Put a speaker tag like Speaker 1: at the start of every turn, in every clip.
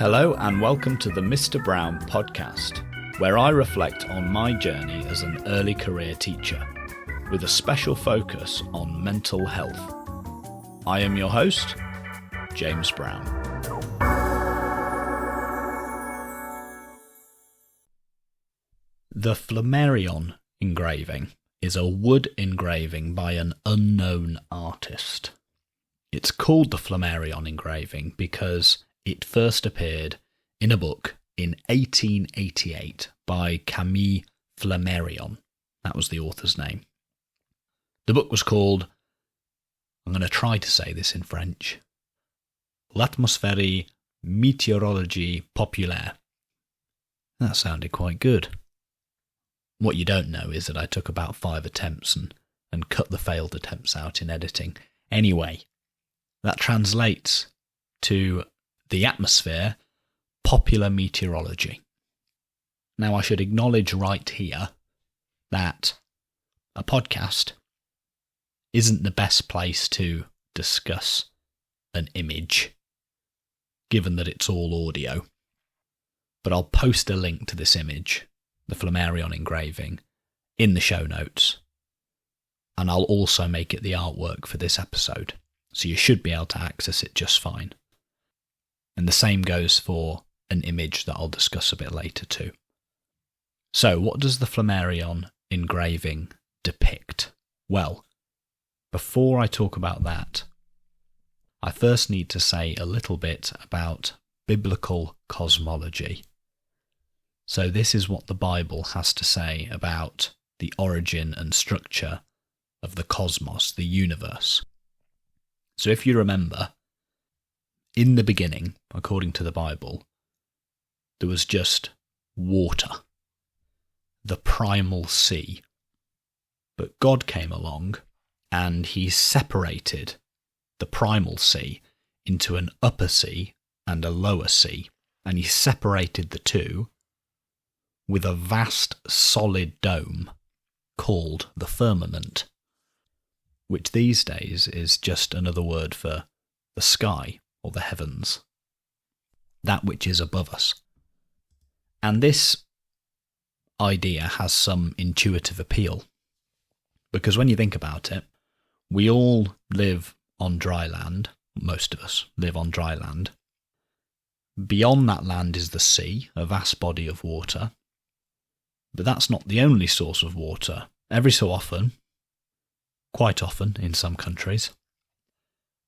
Speaker 1: Hello and welcome to the Mr. Brown podcast, where I reflect on my journey as an early career teacher, with a special focus on mental health. I am your host, James Brown. The Flammarion Engraving is a wood engraving by an unknown artist. It's called the Flammarion Engraving because it first appeared in a book in 1888 by Camille Flammarion. That was the author's name. The book was called, I'm going to try to say this in French, L'atmosphère météorologie populaire. That sounded quite good. What you don't know is that I took about 5 attempts and cut the failed attempts out in editing. Anyway, that translates to the atmosphere, popular meteorology. Now, I should acknowledge right here that a podcast isn't the best place to discuss an image, given that it's all audio. But I'll post a link to this image, the Flammarion Engraving, in the show notes. And I'll also make it the artwork for this episode, so you should be able to access it just fine. And the same goes for an image that I'll discuss a bit later too. So, what does the Flammarion Engraving depict? Well, before I talk about that, I first need to say a little bit about biblical cosmology. So this is what the Bible has to say about the origin and structure of the cosmos, the universe. So if you remember, in the beginning, according to the Bible, there was just water, the primal sea. But God came along and he separated the primal sea into an upper sea and a lower sea, and he separated the two with a vast solid dome called the firmament, which these days is just another word for the sky or the heavens, that which is above us. And this idea has some intuitive appeal, because when you think about it, we all live on dry land, most of us live on dry land. Beyond that land is the sea, a vast body of water. But that's not the only source of water. Every so often, quite often in some countries,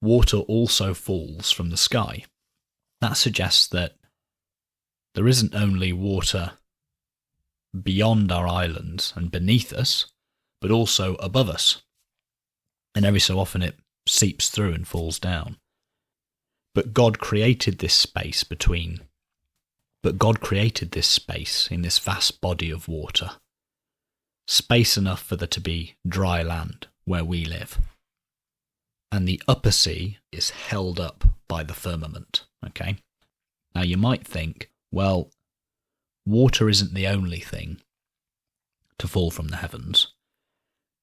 Speaker 1: water also falls from the sky. That suggests that there isn't only water beyond our islands and beneath us, but also above us. And every so often it seeps through and falls down. But God created this space in this vast body of water, space enough for there to be dry land where we live. And the upper sea is held up by the firmament, okay? Now you might think, well, water isn't the only thing to fall from the heavens.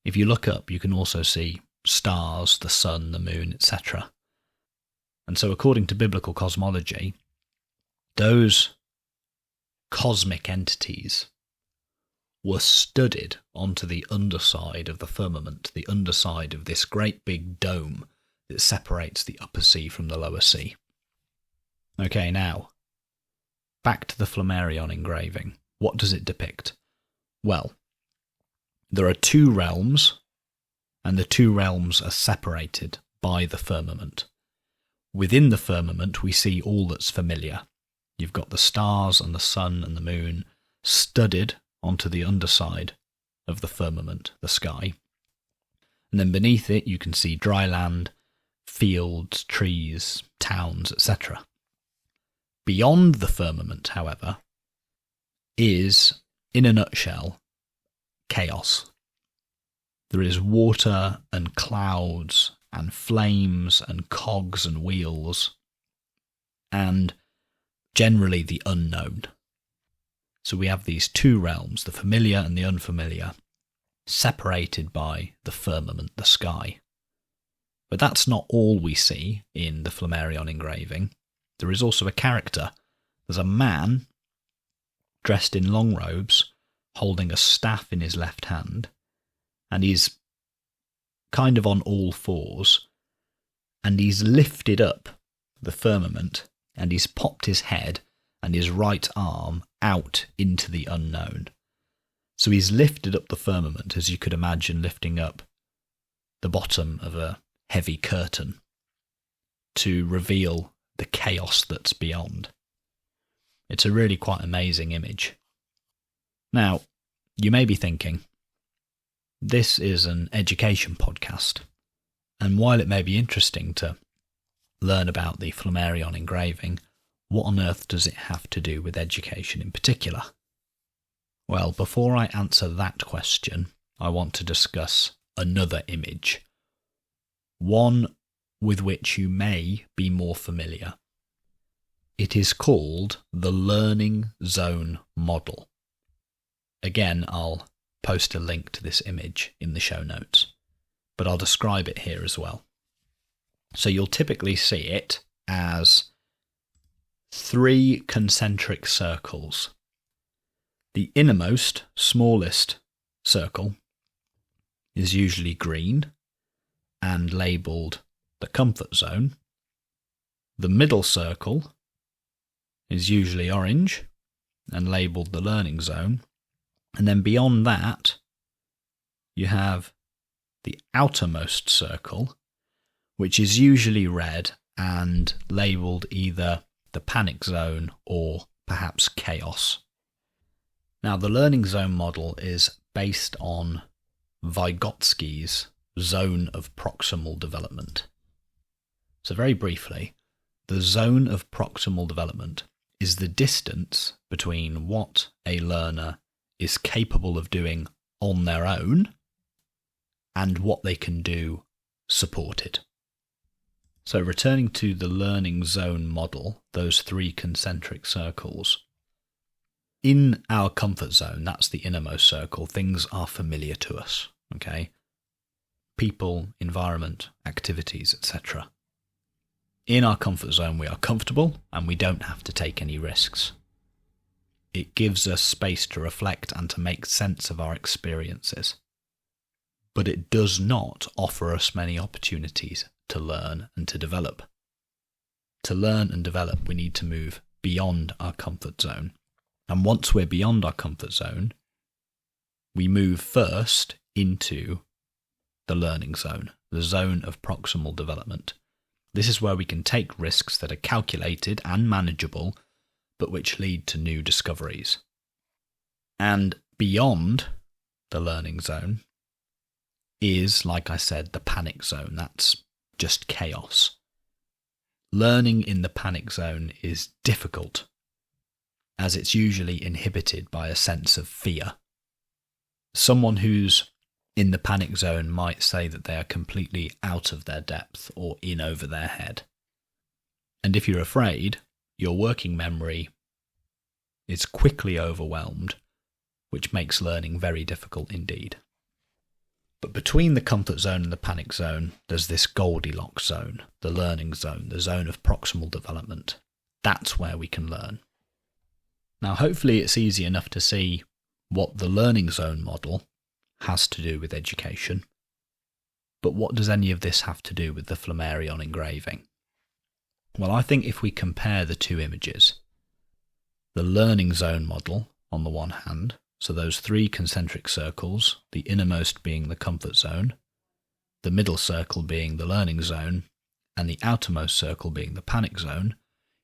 Speaker 1: If you look up, you can also see stars, the sun, the moon, etc. And so according to biblical cosmology, those cosmic entities were studied onto the underside of the firmament, the underside of this great big dome that separates the upper sea from the lower sea. Okay, now, back to the Flammarion Engraving. What does it depict? Well, there are two realms, and the two realms are separated by the firmament. Within the firmament, we see all that's familiar. You've got the stars and the sun and the moon studied onto the underside of the firmament, the sky. And then beneath it, you can see dry land, fields, trees, towns, etc. Beyond the firmament, however, is, in a nutshell, chaos. There is water and clouds and flames and cogs and wheels, and generally the unknown. So we have these two realms, the familiar and the unfamiliar, separated by the firmament, the sky. But that's not all we see in the Flammarion Engraving. There is also a character There's a man dressed in long robes, holding a staff in his left hand, and he's kind of on all fours, and he's lifted up the firmament, and he's popped his head and his right arm out into the unknown. So he's lifted up the firmament, as you could imagine lifting up the bottom of a heavy curtain to reveal the chaos that's beyond. It's a really quite amazing image. Now, you may be thinking, this is an education podcast, and while it may be interesting to learn about the Flammarion engraving, what on earth does it have to do with education in particular? Well, before I answer that question, I want to discuss another image, one with which you may be more familiar. It is called the Learning Zone Model. Again, I'll post a link to this image in the show notes, but I'll describe it here as well. So you'll typically see it as 3 concentric circles. The innermost, smallest circle is usually green and labelled the comfort zone. The middle circle is usually orange and labelled the learning zone. And then beyond that, you have the outermost circle, which is usually red and labelled either the panic zone or perhaps chaos. Now, the learning zone model is based on Vygotsky's zone of proximal development. So very briefly, the zone of proximal development is the distance between what a learner is capable of doing on their own and what they can do supported. So returning to the learning zone model, those 3 concentric circles, in our comfort zone, that's the innermost circle, things are familiar to us, okay? People, environment, activities, etc. In our comfort zone, we are comfortable and we don't have to take any risks. It gives us space to reflect and to make sense of our experiences. But it does not offer us many opportunities to learn and to develop. To learn and develop, we need to move beyond our comfort zone. And once we're beyond our comfort zone, we move first into the learning zone, the zone of proximal development. This is where we can take risks that are calculated and manageable, but which lead to new discoveries. And beyond the learning zone is, like I said, the panic zone. That's just chaos. Learning in the panic zone is difficult, as it's usually inhibited by a sense of fear. Someone who's in the panic zone might say that they are completely out of their depth or in over their head. And if you're afraid, your working memory is quickly overwhelmed, which makes learning very difficult indeed. But between the comfort zone and the panic zone, there's this Goldilocks zone, the learning zone, the zone of proximal development. That's where we can learn. Now, hopefully it's easy enough to see what the learning zone model has to do with education. But what does any of this have to do with the Flammarion engraving? Well, I think if we compare the 2 images, the learning zone model on the one hand, so those 3 concentric circles, the innermost being the comfort zone, the middle circle being the learning zone, and the outermost circle being the panic zone,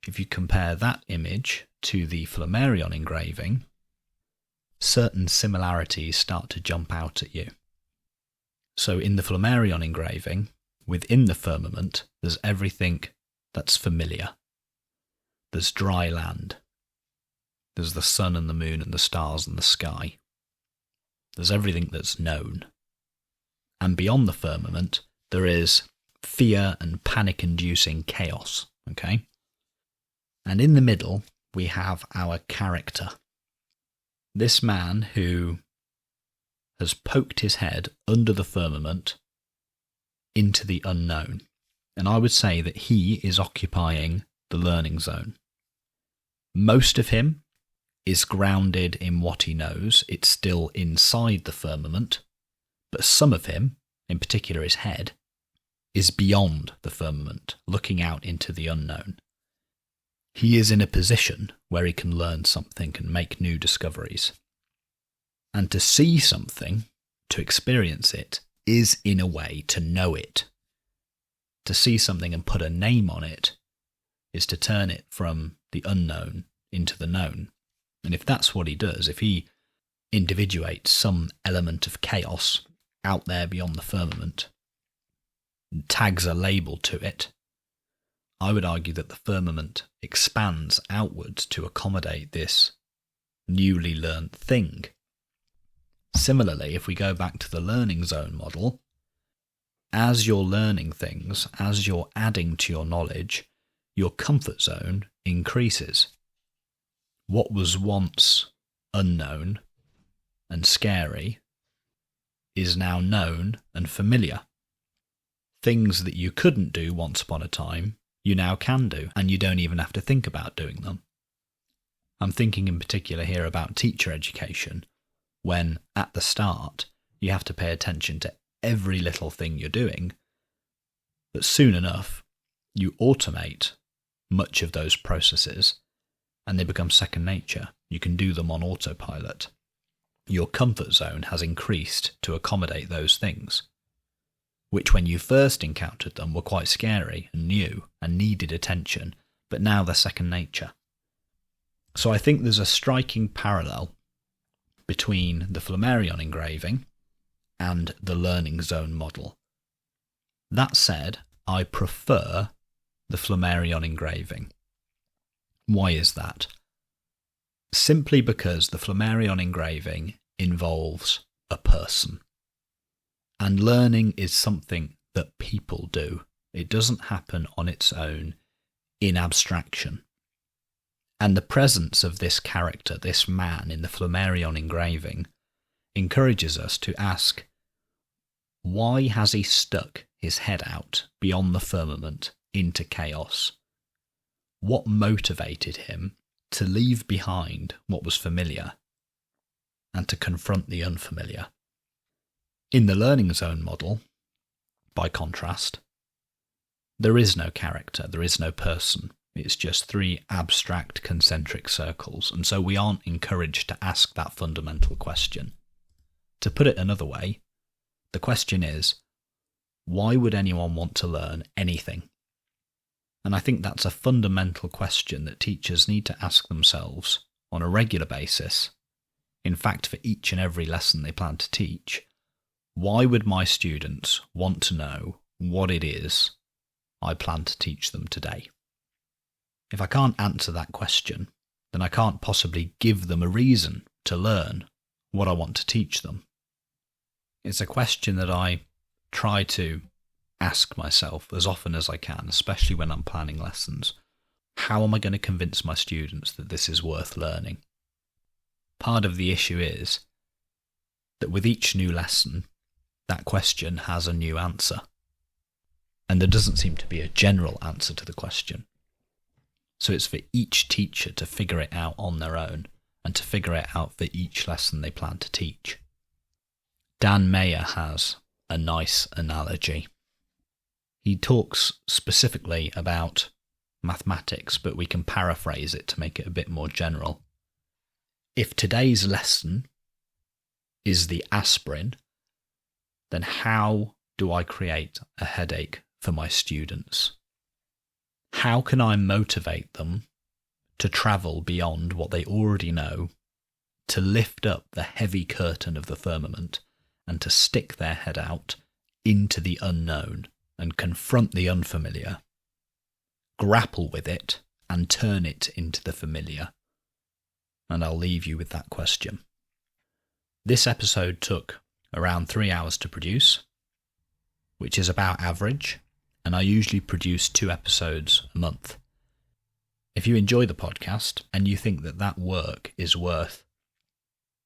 Speaker 1: if you compare that image to the Flammarion engraving, certain similarities start to jump out at you. So in the Flammarion engraving, within the firmament, there's everything that's familiar. There's dry land. There's the sun and the moon and the stars and the sky. There's everything that's known. And beyond the firmament, there is fear and panic-inducing chaos, okay? And in the middle, we have our character. This man who has poked his head under the firmament into the unknown. And I would say that he is occupying the learning zone. Most of him is grounded in what he knows. It's still inside the firmament. But some of him, in particular his head, is beyond the firmament, looking out into the unknown. He is in a position where he can learn something and make new discoveries. And to see something, to experience it, is in a way to know it. To see something and put a name on it is to turn it from the unknown into the known. And if that's what he does, if he individuates some element of chaos out there beyond the firmament, tags a label to it, I would argue that the firmament expands outwards to accommodate this newly learnt thing. Similarly, if we go back to the learning zone model, as you're learning things, as you're adding to your knowledge, your comfort zone increases. What was once unknown and scary is now known and familiar. Things that you couldn't do once upon a time, you now can do, and you don't even have to think about doing them. I'm thinking in particular here about teacher education, when at the start you have to pay attention to every little thing you're doing, but soon enough you automate much of those processes and they become second nature. You can do them on autopilot. Your comfort zone has increased to accommodate those things, which when you first encountered them were quite scary and new and needed attention, but now they're second nature. So I think there's a striking parallel between the Flammarion engraving and the learning zone model. That said, I prefer the Flammarion engraving. Why is that? Simply because the Flammarion engraving involves a person. And learning is something that people do. It doesn't happen on its own in abstraction. And the presence of this character, this man in the Flammarion engraving, encourages us to ask, why has he stuck his head out beyond the firmament into chaos? What motivated him to leave behind what was familiar and to confront the unfamiliar? In the learning zone model, by contrast, there is no character, there is no person. It's just three abstract concentric circles, and so we aren't encouraged to ask that fundamental question. To put it another way, the question is, why would anyone want to learn anything? And I think that's a fundamental question that teachers need to ask themselves on a regular basis. In fact, for each and every lesson they plan to teach, why would my students want to know what it is I plan to teach them today? If I can't answer that question, then I can't possibly give them a reason to learn what I want to teach them. It's a question that I try to ask myself as often as I can, especially when I'm planning lessons. How am I going to convince my students that this is worth learning? Part of the issue is that with each new lesson, that question has a new answer. And there doesn't seem to be a general answer to the question. So it's for each teacher to figure it out on their own and to figure it out for each lesson they plan to teach. Dan Mayer has a nice analogy. He talks specifically about mathematics, but we can paraphrase it to make it a bit more general. If today's lesson is the aspirin, then how do I create a headache for my students? How can I motivate them to travel beyond what they already know, to lift up the heavy curtain of the firmament and to stick their head out into the unknown and confront the unfamiliar, grapple with it and turn it into the familiar? And I'll leave you with that question. This episode took around 3 hours to produce, which is about average, and I usually produce 2 episodes a month. If you enjoy the podcast and you think that that work is worth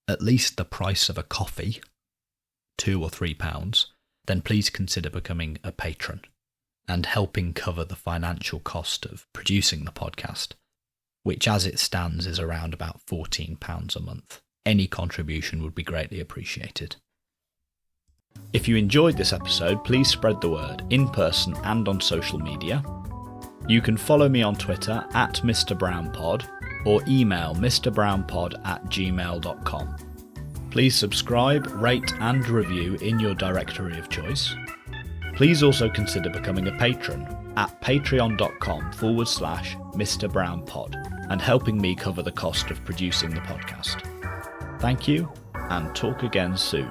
Speaker 1: at least the price of a coffee, £2 or £3, then please consider becoming a patron and helping cover the financial cost of producing the podcast. which as it stands is around about £14 a month. Any contribution would be greatly appreciated. If you enjoyed this episode, please spread the word in person and on social media. You can follow me on Twitter at Mr. BrownPod or email mrbrownpod@gmail.com. Please subscribe, rate and review in your directory of choice. Please also consider becoming a patron at patreon.com/Mr. BrownPod and helping me cover the cost of producing the podcast. Thank you and talk again soon.